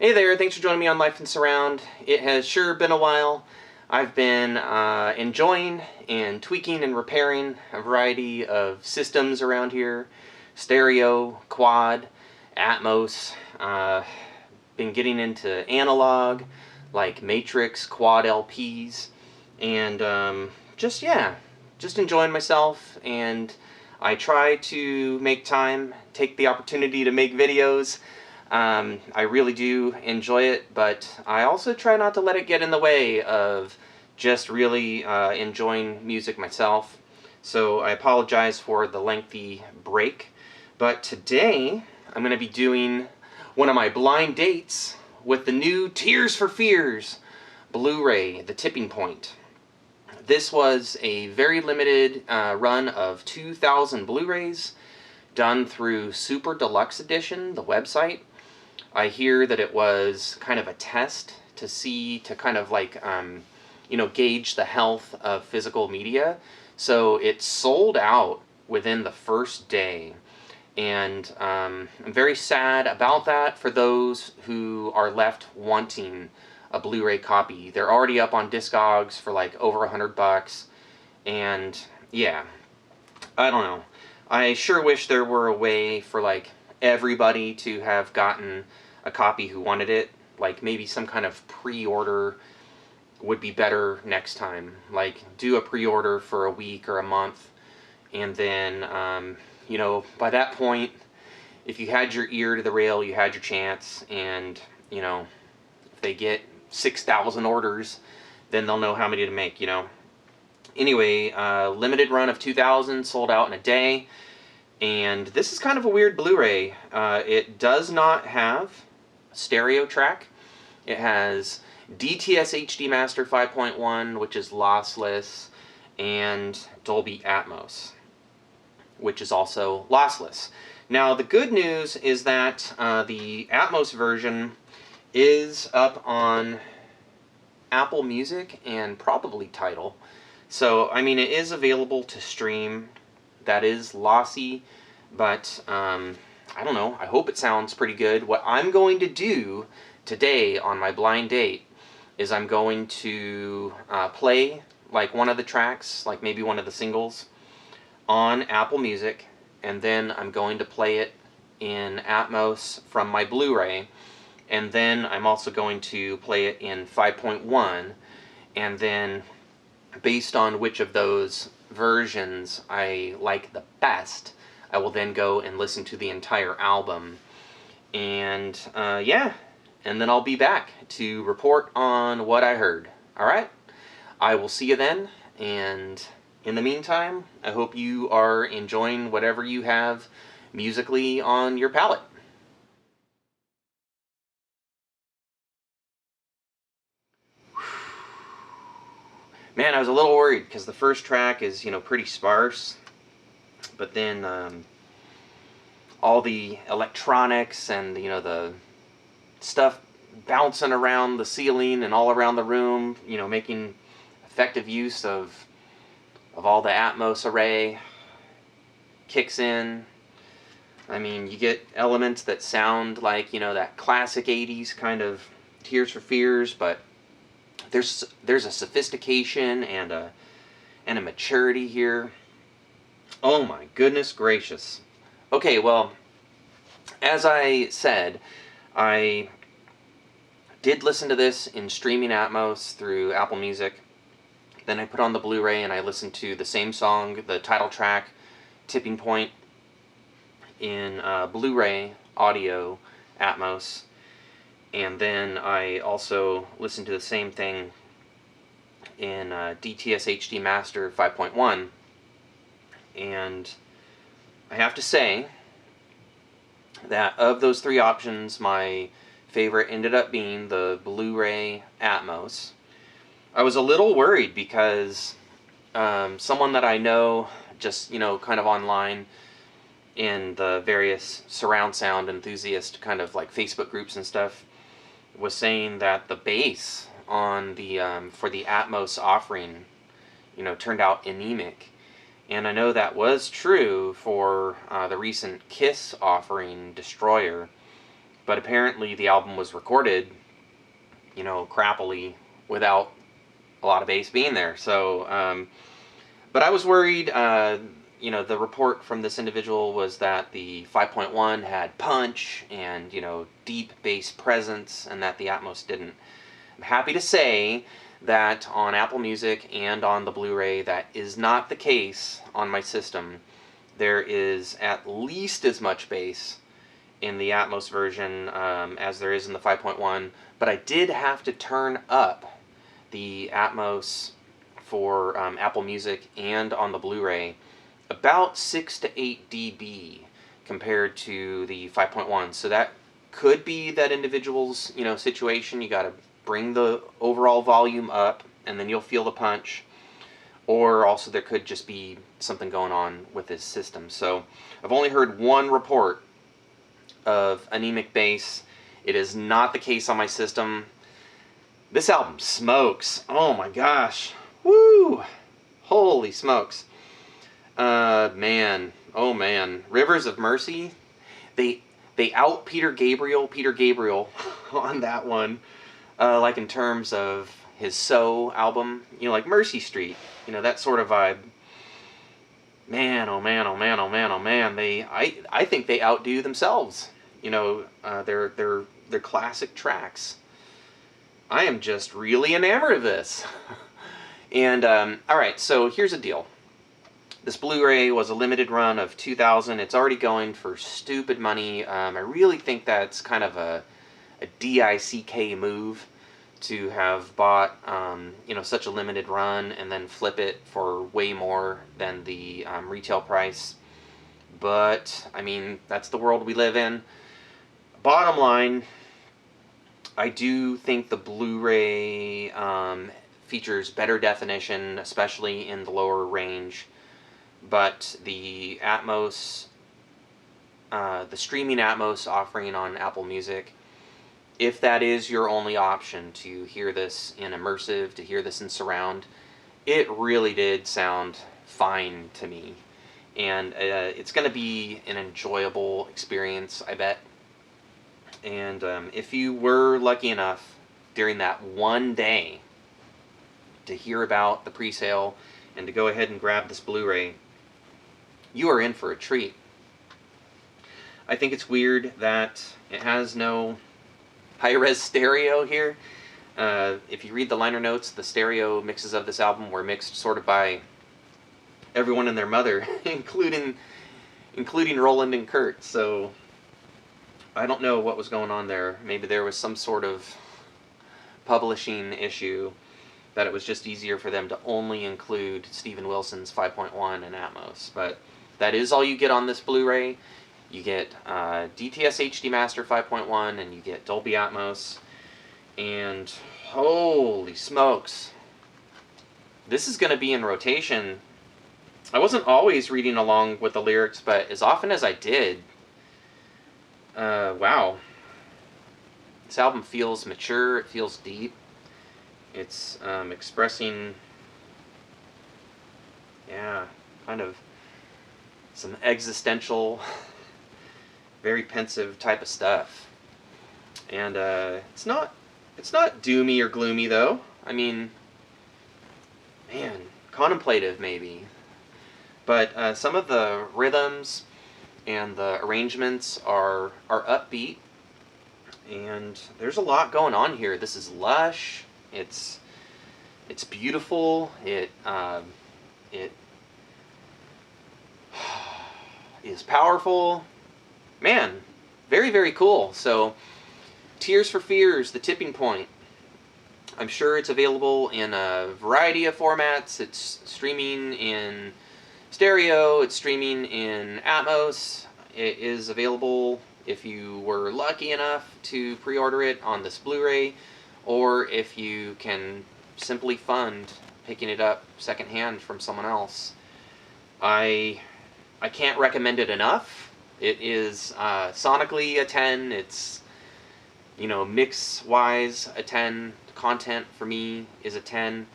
Hey there, thanks for joining me on Life and Surround. It has sure been a while. I've been enjoying and tweaking and repairing a variety of systems around here. Stereo, quad, Atmos. Been getting into analog, like Matrix, quad LPs. And just enjoying myself. And I try to make time, take the opportunity to make videos. I really do enjoy it, but I also try not to let it get in the way of just really enjoying music myself. So I apologize for the lengthy break, but today I'm going to be doing one of my blind dates with the new Tears for Fears Blu-ray, The Tipping Point. This was a very limited run of 2,000 Blu-rays done through Super Deluxe Edition, the website. I hear that it was kind of a test to see, to kind of like, gauge the health of physical media. So it sold out within the first day. And I'm very sad about that for those who are left wanting a Blu-ray copy. They're already up on Discogs for like over $100. And yeah, I don't know. I sure wish there were a way for like everybody to have gotten a copy who wanted it. Like maybe some kind of pre-order would be better next time. Like do a pre-order for a week or a month, and then by that point, if you had your ear to the rail, you had your chance. And if they get 6,000 orders, then they'll know how many to make. Anyway, limited run of 2,000, sold out in a day. And this is kind of a weird Blu-ray. It does not have a stereo track. It has DTS HD Master 5.1, which is lossless, and Dolby Atmos, which is also lossless. Now, the good news is that the Atmos version is up on Apple Music and probably Tidal. So, I mean, it is available to stream. That is lossy, but I don't know. I hope it sounds pretty good. What I'm going to do today on my blind date is I'm going to play like one of the tracks, like maybe one of the singles, on Apple Music, and then I'm going to play it in Atmos from my Blu-ray, and then I'm also going to play it in 5.1, and then based on which of those versions I like the best, I will then go and listen to the entire album. And yeah, and then I'll be back to report on what I heard. Alright? I will see you then, and in the meantime, I hope you are enjoying whatever you have musically on your palette. Man, I was a little worried because the first track is, pretty sparse, but then all the electronics and, the stuff bouncing around the ceiling and all around the room, making effective use of all the Atmos array kicks in. I mean, you get elements that sound like, that classic 80s kind of Tears for Fears, but there's a sophistication and a maturity here. Oh my goodness gracious. Okay, well, as I said, I did listen to this in streaming Atmos through Apple Music. Then I put on the Blu-ray and I listened to the same song, the title track, Tipping Point, in Blu-ray audio Atmos. And then I also listened to the same thing in DTS HD Master 5.1. And I have to say that of those three options, my favorite ended up being the Blu-ray Atmos. I was a little worried because someone that I know, just, kind of online in the various surround sound enthusiast kind of like Facebook groups and stuff, was saying that the bass on the for the Atmos offering, turned out anemic. And I know that was true for the recent Kiss offering, Destroyer. but apparently the album was recorded, you know, crappily without a lot of bass being there. So, but I was worried. You know, the report from this individual was that the 5.1 had punch and, you know, deep bass presence, and that the Atmos didn't. I'm happy to say that on Apple Music and on the Blu-ray, that is not the case on my system. There is at least as much bass in the Atmos version as there is in the 5.1, but I did have to turn up the Atmos for Apple Music and on the Blu-ray about 6 to 8 dB compared to the 5.1. So that could be that individual's, you know, situation. You got to bring the overall volume up, and then you'll feel the punch. Or also there could just be something going on with his system. So I've only heard one report of anemic bass. It is not the case on my system. This album smokes. Oh my gosh. Woo! Holy smokes. Man. Oh man. Rivers of Mercy. They out Peter Gabriel on that one. Like in terms of his So album, you know, like Mercy Street, you know, that sort of vibe. Man, oh man, oh man, oh man, oh man. I think they outdo themselves. You know, their classic tracks. I am just really enamored of this. And all right, so here's the deal. This Blu-ray was a limited run of 2,000. It's already going for stupid money. I really think that's kind of a DICK move to have bought, you know, such a limited run and then flip it for way more than the retail price. But, I mean, that's the world we live in. Bottom line, I do think the Blu-ray features better definition, especially in the lower range. But the Atmos, the streaming Atmos offering on Apple Music, if that is your only option to hear this in immersive, to hear this in surround, it really did sound fine to me. And it's going to be an enjoyable experience, I bet. And if you were lucky enough during that one day to hear about the pre-sale and to go ahead and grab this Blu-ray, you are in for a treat. I think it's weird that it has no high-res stereo here. If you read the liner notes, the stereo mixes of this album were mixed sort of by everyone and their mother, including Roland and Kurt. So I don't know what was going on there. Maybe there was some sort of publishing issue that it was just easier for them to only include Steven Wilson's 5.1 and Atmos. But that is all you get on this Blu-ray. You get DTS HD Master 5.1 and you get Dolby Atmos. And holy smokes, this is going to be in rotation. I wasn't always reading along with the lyrics, but as often as I did, wow. This album feels mature, it feels deep. It's expressing, yeah, kind of some existential, very pensive type of stuff. And it's not doomy or gloomy though. I mean, man, contemplative maybe. But some of the rhythms and the arrangements are upbeat, and there's a lot going on here. This is lush. It's beautiful. It is powerful. Man, very, very cool. So, Tears for Fears, The Tipping Point. I'm sure it's available in a variety of formats. It's streaming in stereo, it's streaming in Atmos. It is available if you were lucky enough to pre-order it on this Blu-ray, or if you can simply fund picking it up secondhand from someone else. I can't recommend it enough. It is sonically a 10. It's, you know, mix-wise a 10. Content for me is a 10.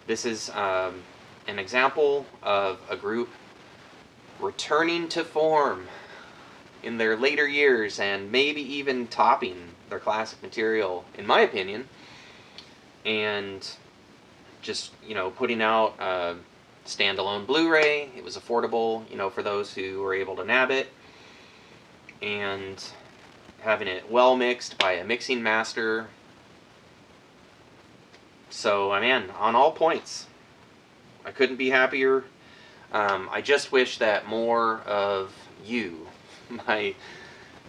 This is an example of a group returning to form. in their later years, and maybe even topping their classic material, in my opinion. And just, putting out a standalone Blu-ray. It was affordable, for those who were able to nab it. And having it well mixed by a mixing master. So, man, on all points, I couldn't be happier. I just wish that more of you, my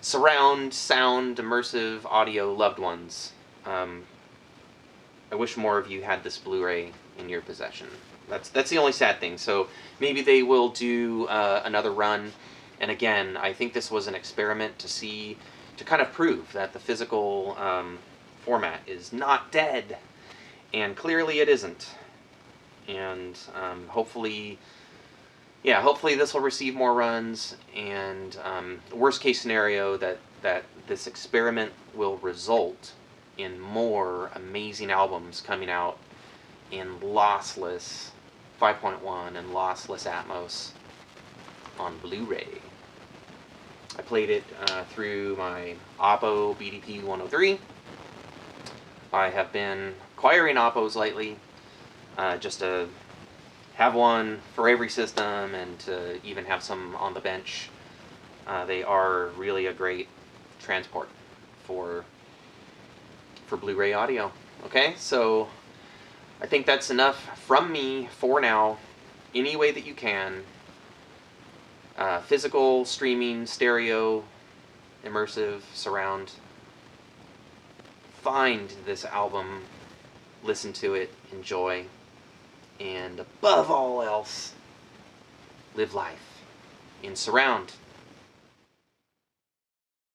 surround sound immersive audio loved ones, I wish more of you had this Blu-ray in your possession. That's the only sad thing. So maybe they will do another run. And again, I think this was an experiment to kind of prove that the physical format is not dead. And clearly it isn't. And hopefully this will receive more runs. And worst case scenario, that this experiment will result in more amazing albums coming out in lossless 5.1 and lossless Atmos on Blu-ray. I played it through my Oppo BDP 103. I have been acquiring Oppos lately, just to have one for every system and to even have some on the bench. They are really a great transport for Blu-ray audio. Okay, so I think that's enough from me for now. Any way that you can. Physical, streaming, stereo, immersive, surround. Find this album, listen to it, enjoy, and above all else, live life in surround.